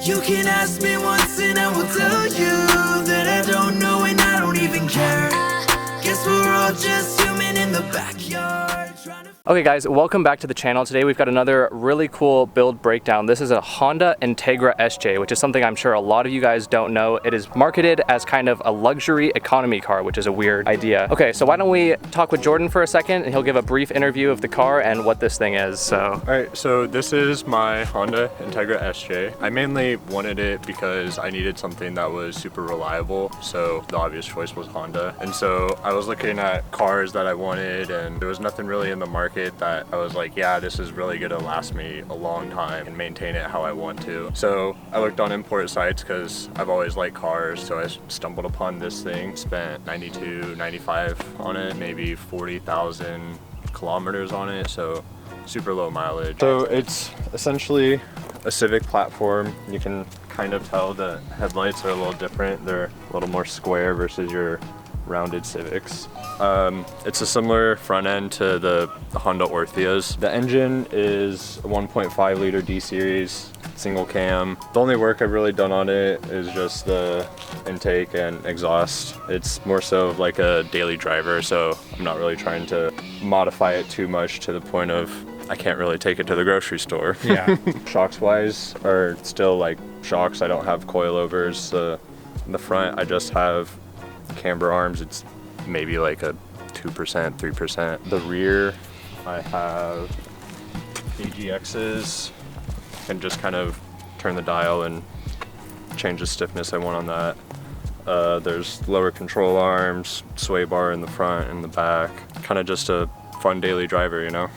You can ask me once and I will tell you that I don't know and I don't even care. Guess we're all just human in the backyard trying to... Okay guys, welcome back to the channel. Today we've got another really cool build breakdown. This is a Honda Integra SJ, which is something I'm sure a lot of you guys don't know. It is marketed as kind of a luxury economy car, which is a weird idea. Okay, so why don't we talk with Jordan for a second and he'll give a brief interview of the car and what this thing is, so. Alright, so this is my Honda Integra SJ. I mainly wanted it because I needed something that was super reliable, so the obvious choice was Honda. And so I was looking at cars that I wanted and there was nothing really in the market that I was like, yeah, this is really gonna last me a long time and maintain it how I want to. So I looked on import sites because I've always liked cars, so I stumbled upon this thing, spent 92, 95 on it, maybe 40,000 kilometers on it, so super low mileage. So it's essentially a Civic platform. You can kind of tell the headlights are a little different. They're a little more square versus your rounded Civics. It's a similar front end to the Honda Ortheas. The engine is a 1.5 liter D series, single cam. The only work I've really done on it is just the intake and exhaust. It's more so of like a daily driver, so I'm not really trying to modify it too much to the point of I can't really take it to the grocery store. Yeah. Shocks wise are still like shocks. I don't have coilovers. In the front I just have camber arms. It's maybe like a 2%, 3%. The rear I have AGXs and just kind of turn the dial and change the stiffness I want on that. There's lower control arms, sway bar in the front and the back. Kind of just a fun daily driver, you know?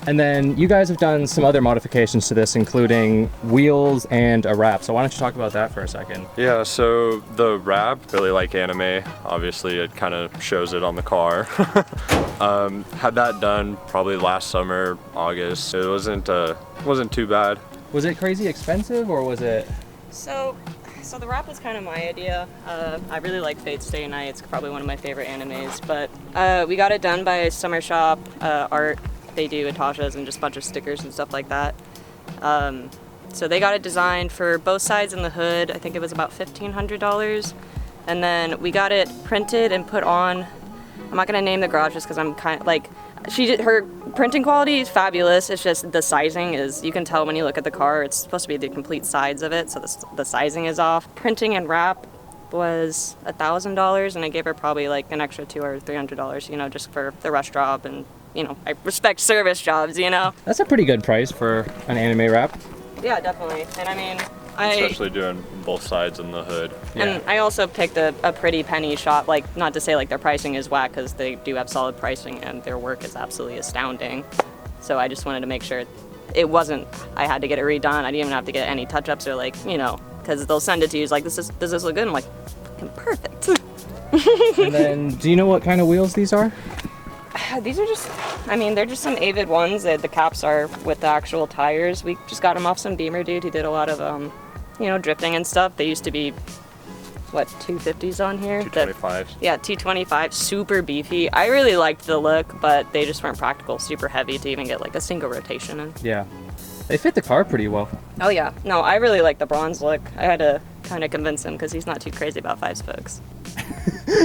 And then you guys have done some other modifications to this, including wheels and a wrap. So why don't you talk about that for a second? Yeah, so the wrap, really like anime. Obviously, it kind of shows it on the car. Had that done probably last summer, August. It wasn't too bad. Was it crazy expensive or was it? So the wrap was kind of my idea. I really like Fate Stay Night. It's probably one of my favorite animes, but we got it done by Summer Shop Art. They do attachas and just a bunch of stickers and stuff like that. So they got it designed for both sides and the hood. I think it was about $1,500. And then we got it printed and put on. I'm not gonna name the garage just because I'm kind of like, her printing quality is fabulous. It's just the sizing is, you can tell when you look at the car, it's supposed to be the complete sides of it, so the sizing is off. Printing and wrap was $1,000, and I gave her probably like an extra $200 or $300, you know, just for the rush job, and you know, I respect service jobs, you know. That's a pretty good price for an anime wrap. Yeah, definitely. And I mean, especially doing both sides in the hood. And I also picked a pretty penny shop, like, not to say like their pricing is whack, because they do have solid pricing and their work is absolutely astounding. So I just wanted to make sure it wasn't, I had to get it redone. I didn't even have to get any touch-ups or like, you know, because they'll send it to you, it's like, does this look good? I'm like, fucking perfect. And then, do you know what kind of wheels these are? These are just, I mean, they're just some Avid ones. The caps are with the actual tires. We just got them off some Beamer dude who did a lot of, you know, drifting and stuff. They used to be, what, 250s on here? 225s. Yeah, 225, super beefy. I really liked the look, but they just weren't practical, super heavy to even get like a single rotation in. Yeah. They fit the car pretty well. Oh yeah, no, I really like the bronze look. I had to kind of convince him because he's not too crazy about 5-spokes.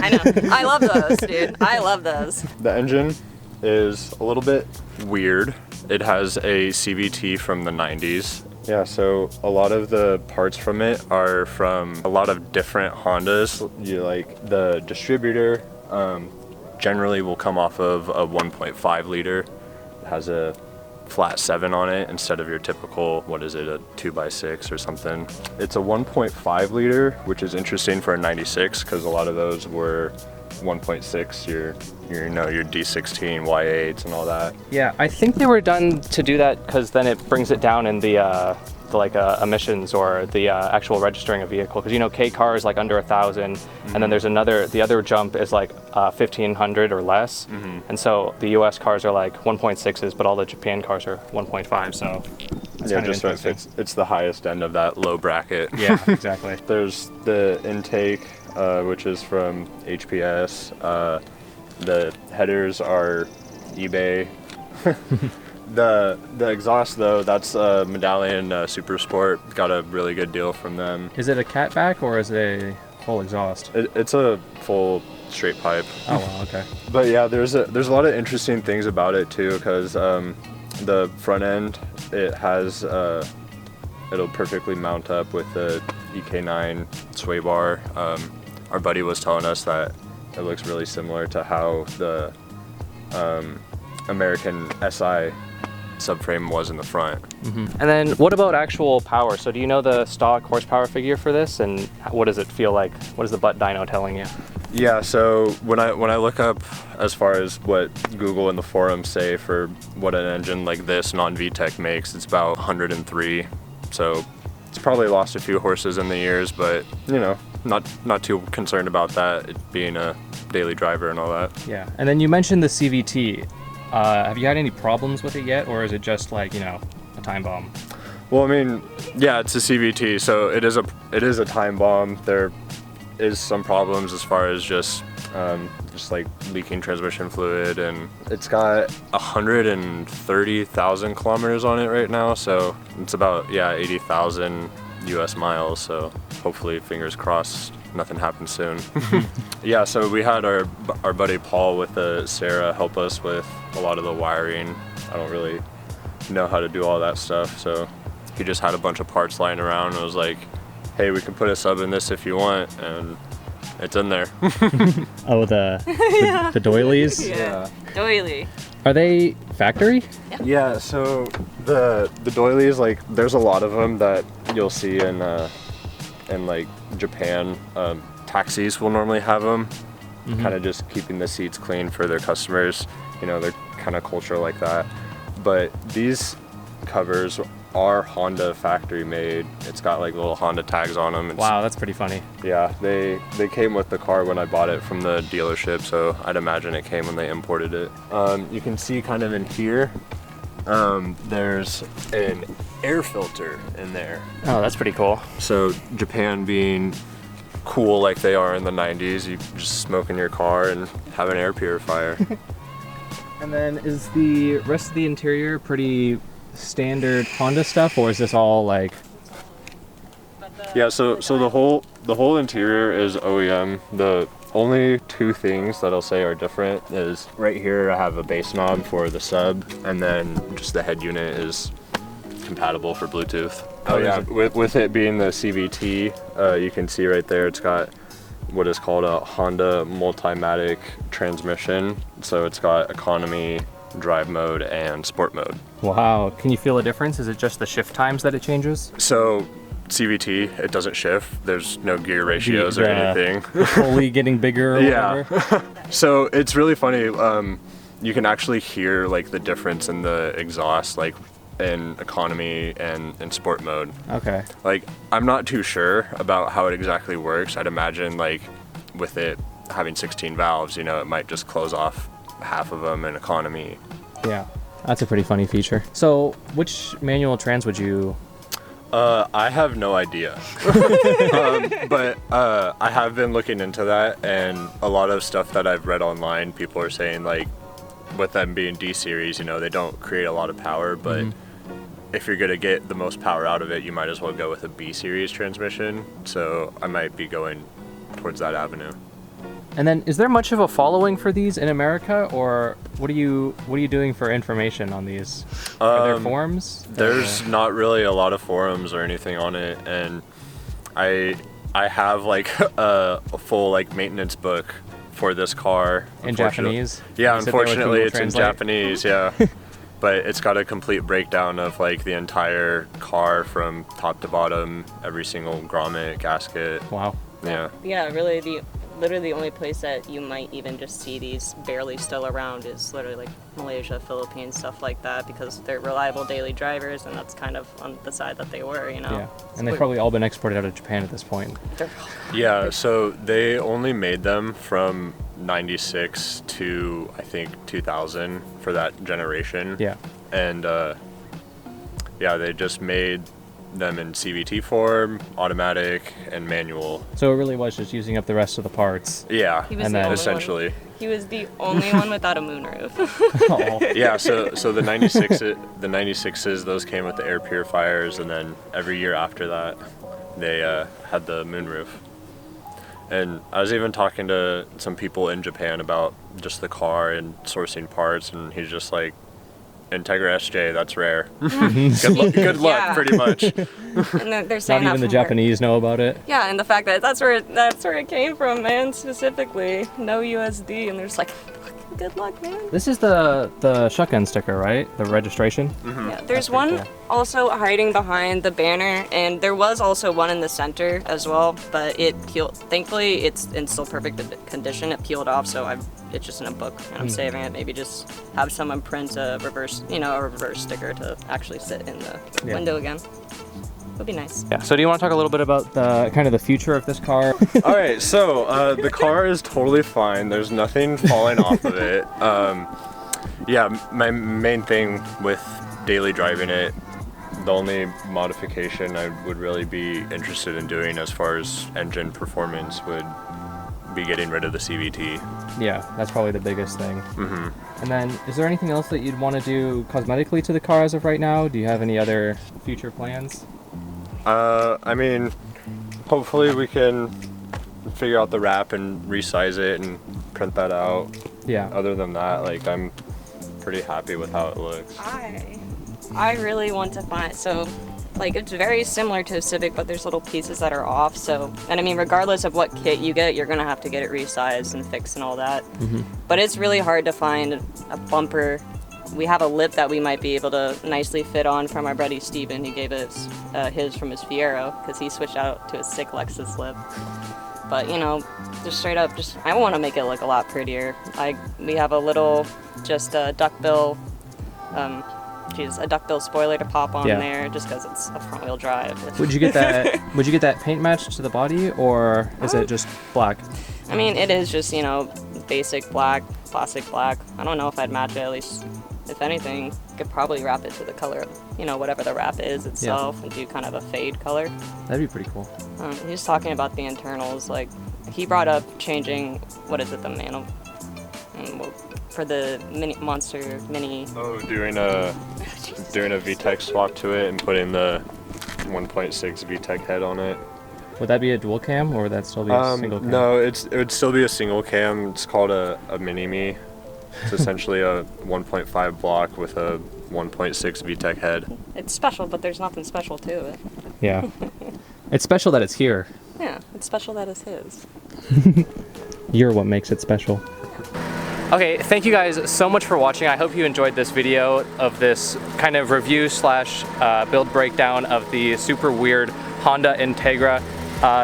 I know, I love those, dude. I love those. The engine is a little bit weird. It has a CVT from the 90s. Yeah, so a lot of the parts from it are from a lot of different Hondas. Like the distributor generally will come off of a 1.5 liter. It has a flat 7 on it instead of your typical, what is it, a 2x6 or something. It's a 1.5 liter, which is interesting for a 96 because a lot of those were 1.6, your D16, Y8s and all that. Yeah, I think they were done to do that because then it brings it down in the emissions or the actual registering a vehicle, because you know K car is like under 1,000, and then there's the other jump is like 1,500 or less, and so the US cars are like 1.6s, but all the Japan cars are 1.5, so that's yeah, kind of just it's the highest end of that low bracket. Yeah, exactly. There's the intake, which is from HPS. The headers are eBay. The exhaust though, that's Medallion Super Sport. Got a really good deal from them. Is it a catback or is it a full exhaust? It's a full straight pipe. Oh wow, okay. But yeah, there's a lot of interesting things about it too, because the front end, it has it'll perfectly mount up with the EK9 sway bar. Our buddy was telling us that it looks really similar to how the American SI subframe was in the front. And then what about actual power? So do you know the stock horsepower figure for this, and what does it feel like? What is the butt dyno telling you? Yeah, so when I look up as far as what Google and the forums say for what an engine like this non-VTEC makes, it's about 103. So it's probably lost a few horses in the years, but you know, not too concerned about that, it being a daily driver and all that. Yeah, and then you mentioned the CVT. Have you had any problems with it yet, or is it just like, you know, a time bomb? Well, I mean, yeah, it's a CVT, so it is a time bomb. There is some problems as far as just like leaking transmission fluid, and it's got 130,000 kilometers on it right now, so it's about 80,000 US miles. So hopefully, fingers crossed, nothing happens soon. Yeah, so we had our buddy Paul with the Sarah help us with a lot of the wiring. I don't really know how to do all that stuff, so he just had a bunch of parts lying around and was like, hey, we can put a sub in this if you want, and it's in there. Oh, the doilies? Yeah. Doily. Are they factory? Yeah, so the doilies, like, there's a lot of them that you'll see in like Japan. Taxis will normally have them, kind of just keeping the seats clean for their customers. You know, they're kind of culture like that. But these covers are Honda factory made. It's got like little Honda tags on them. Wow, that's pretty funny. Yeah, they came with the car when I bought it from the dealership, so I'd imagine it came when they imported it. You can see kind of in here, there's an air filter in there. Oh, that's pretty cool. So Japan being cool like they are in the 90s, you just smoke in your car and have an air purifier. And then is the rest of the interior pretty standard Honda stuff, or is this all like? Yeah, so the whole interior is OEM. The only two things that I'll say are different is right here I have a bass knob for the sub, and then just the head unit is compatible for Bluetooth. Oh yeah, with it being the CVT, you can see right there it's got what is called a Honda Multimatic transmission. So it's got economy, drive mode, and sport mode. Wow, can you feel a difference? Is it just the shift times that it changes? So CVT, it doesn't shift. There's no gear ratios or anything. Fully getting bigger or whatever? So it's really funny. You can actually hear like the difference in the exhaust, like in economy and in sport mode. Okay. Like, I'm not too sure about how it exactly works. I'd imagine like with it having 16 valves, you know, it might just close off half of them in economy. Yeah, that's a pretty funny feature. So which manual trans would you? I have no idea. But I have been looking into that, and a lot of stuff that I've read online, people are saying like with them being D series, you know, they don't create a lot of power, but if you're gonna get the most power out of it, you might as well go with a B series transmission. So I might be going towards that avenue. And then, is there much of a following for these in America, or what are you doing for information on these? Are there forums? There's not really a lot of forums or anything on it, and I have like a full like maintenance book for this car. In Japanese? Yeah, unfortunately it's in Japanese, yeah. But it's got a complete breakdown of like the entire car from top to bottom, every single grommet, gasket. Wow. Yeah. Yeah, really literally the only place that you might even just see these barely still around is literally like Malaysia, Philippines, stuff like that, because they're reliable daily drivers, and that's kind of on the side that they were, you know. Yeah, and they've probably all been exported out of Japan at this point. Yeah, so they only made them from 96 to I think 2000 for that generation. Yeah. And yeah, they just made them in CVT form, automatic, and manual. So it really was just using up the rest of the parts. Yeah, He was And the then- only essentially. one. He was the only one without a moonroof. Oh. Yeah, so the 96s, those came with the air purifiers, and then every year after that, they had the moonroof. And I was even talking to some people in Japan about just the car and sourcing parts, and he's just like, Integra SJ, that's rare. Good luck, Yeah. pretty much. And they're saying Not that even the from her. Japanese know about it. Yeah, and the fact that that's where it came from, man. Specifically, no USD, and they're just like, good luck, man. This is the shotgun sticker, right? The registration. Yeah, there's That's one pretty cool. also hiding behind the banner, and there was also one in the center as well, but it peeled. Thankfully, it's in still perfect condition. It peeled off, so it's just in a book, and I'm saving it. Maybe just have someone print a reverse sticker to actually sit in the window again. Would be nice. Yeah. So do you want to talk a little bit about the kind of the future of this car? All right, so the car is totally fine. There's nothing falling off of it. Yeah, my main thing with daily driving it, the only modification I would really be interested in doing as far as engine performance would be getting rid of the CVT. Yeah, that's probably the biggest thing. And then, is there anything else that you'd want to do cosmetically to the car as of right now? Do you have any other future plans? I mean, hopefully we can figure out the wrap and resize it and print that out. Yeah. Other than that, like, I'm pretty happy with how it looks. I really want to find, so like it's very similar to a Civic, but there's little pieces that are off. So, and I mean, regardless of what kit you get, you're gonna have to get it resized and fixed and all that. But it's really hard to find a bumper. We have a lip that we might be able to nicely fit on from our buddy Steven. He gave us his from his Fiero because he switched out to a sick Lexus lip. But you know, just straight up, I want to make it look a lot prettier. We have a little duckbill, a duckbill spoiler to pop on there, just because it's a front-wheel drive. Would you get that? Would you get that paint matched to the body, or is it just black? I mean, it is just basic black, classic black. I don't know if I'd match it. At least, if anything, could probably wrap it to the color of whatever the wrap is itself, and do kind of a fade color. That'd be pretty cool. He was talking about the internals. Like, he brought up changing the manual for the Monster Mini. Oh, doing a VTEC swap to it and putting the 1.6 VTEC head on it. Would that be a dual cam, or would that still be a single cam? No, it would still be a single cam. It's called a Mini-Me. It's essentially a 1.5 block with a 1.6 VTEC head. It's special, but there's nothing special to it. Yeah. It's special that it's here. Yeah, it's special that it's his. You're what makes it special. Okay, thank you guys so much for watching. I hope you enjoyed this video of this kind of review / build breakdown of the super weird Honda Integra.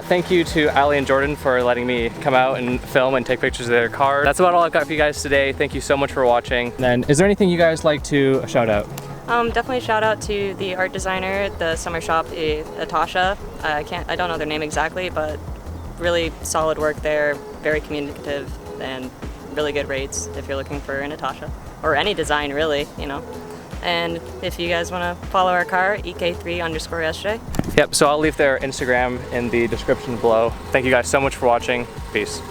Thank you to Ali and Jordan for letting me come out and film and take pictures of their car. That's about all I've got for you guys today. Thank you so much for watching. And is there anything you guys like to shout out? Definitely shout out to the art designer at the summer shop, Natasha. I don't know their name exactly, but really solid work there, very communicative, and really good rates if you're looking for a Natasha, or any design really, And if you guys want to follow our car, EK3_SJ. Yep, so I'll leave their Instagram in the description below. Thank you guys so much for watching. Peace.